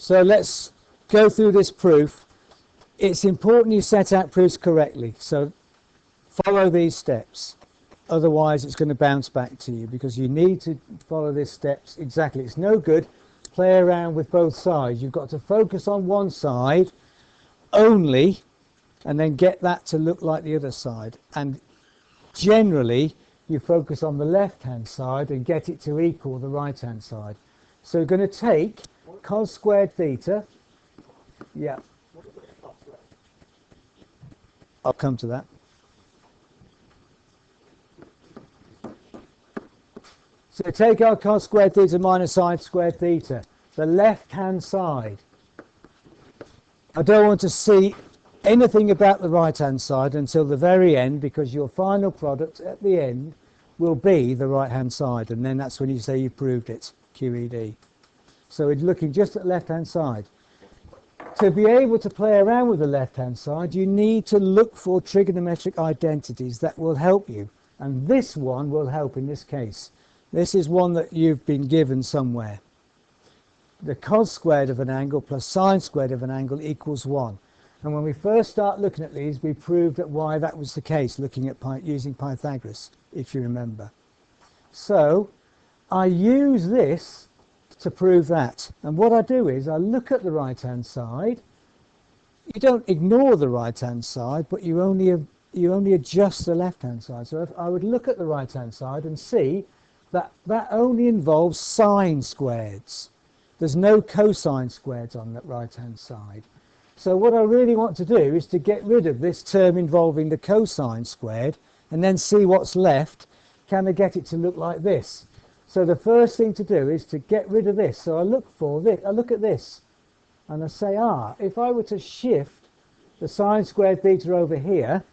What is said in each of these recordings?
So let's go through this proof. It's important you set out proofs correctly, so follow these steps. Otherwise it's going to bounce back to you, because you need to follow these steps exactly. It's no good play around with both sides. You've got to focus on one side only and then get that to look like the other side. And generally you focus on the left hand side and get it to equal the right hand side. So we're going to take cos squared theta. Yeah, I'll come to that. So take our cos squared theta minus sine squared theta, the left hand side. I don't want to see anything about the right hand side until the very end, because your final product at the end will be the right hand side, and then that's when you say you proved it, QED. So we're looking just at the left hand side. To be able to play around with the left hand side, you need to look for trigonometric identities that will help you, and this one will help in this case. This is one that you've been given somewhere. The cos squared of an angle plus sine squared of an angle equals 1. And when we first start looking at these, we proved that why that was the case, looking at using Pythagoras, if you remember. So I use this to prove that. And what I do is I look at the right hand side. You don't ignore the right hand side, but you only adjust the left hand side. So if I would look at the right hand side and see that only involves sine squareds. There's no cosine squareds on that right hand side. So what I really want to do is to get rid of this term involving the cosine squared and then see what's left. Can I get it to look like this? So the first thing to do is to get rid of this. So I look for this, I look at this and I say, if I were to shift the sine squared theta over here,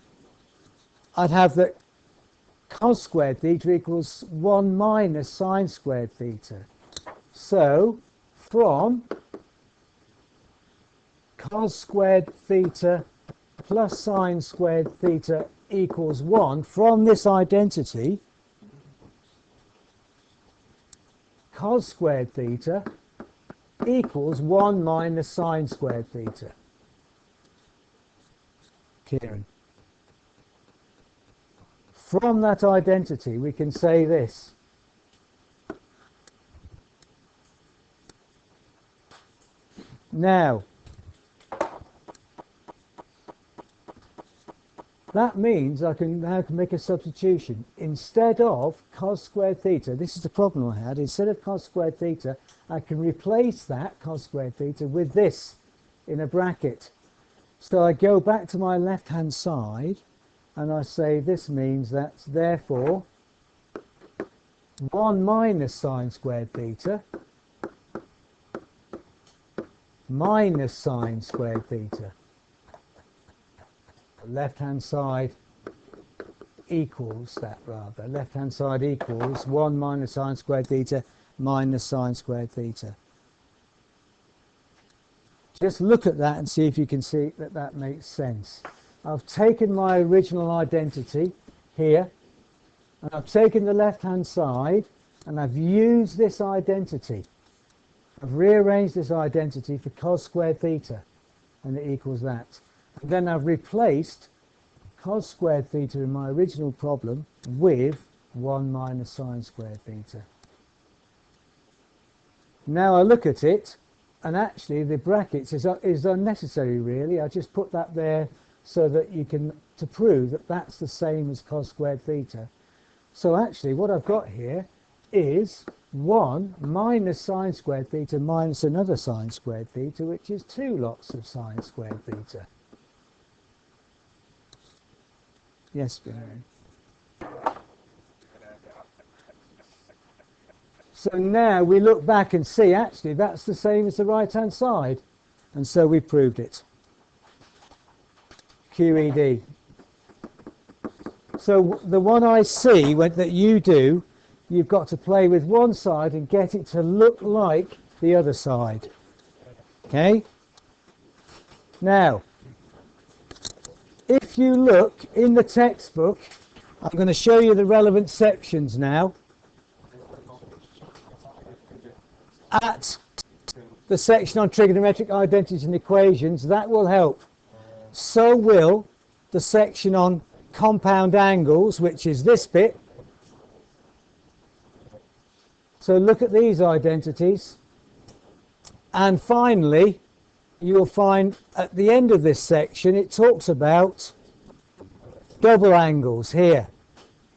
I'd have that cos squared theta equals 1 minus sine squared theta. So from cos squared theta plus sine squared theta equals 1, from this identity, cos squared theta equals 1 minus sine squared theta. Kieran. From that identity, we can say this. Now, that means I can now make a substitution. Instead of cos squared theta, this is the problem I had, instead of cos squared theta, I can replace that cos squared theta with this in a bracket. So I go back to my left hand side and I say this means that therefore 1 minus sine squared theta minus sine squared theta. Left hand side equals that, rather. Left hand side equals 1 minus sine squared theta minus sine squared theta. Just look at that and see if you can see that that makes sense. I've taken my original identity here and I've taken the left hand side and I've used this identity. I've rearranged this identity for cos squared theta and it equals that. And then I've replaced cos squared theta in my original problem with 1 minus sine squared theta. Now I look at it, and actually the brackets is unnecessary really. I just put that there so that you can, to prove that that's the same as cos squared theta. So actually what I've got here is 1 minus sine squared theta minus another sine squared theta, which is 2 lots of sine squared theta. Yes, Barry. So now we look back and see actually that's the same as the right hand side, and so we proved it. QED. So the one I see that you do, you've got to play with one side and get it to look like the other side. Okay? Now, if you look in the textbook, I'm going to show you the relevant sections now. At the section on trigonometric identities and equations, that will help. So will the section on compound angles, which is this bit. So look at these identities. And finally, you will find at the end of this section, it talks about double angles here.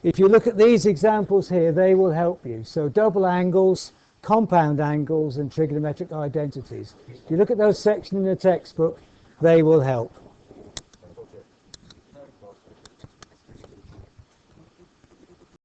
If you look at these examples here, they will help you. So double angles, compound angles, and trigonometric identities. If you look at those sections in the textbook, they will help.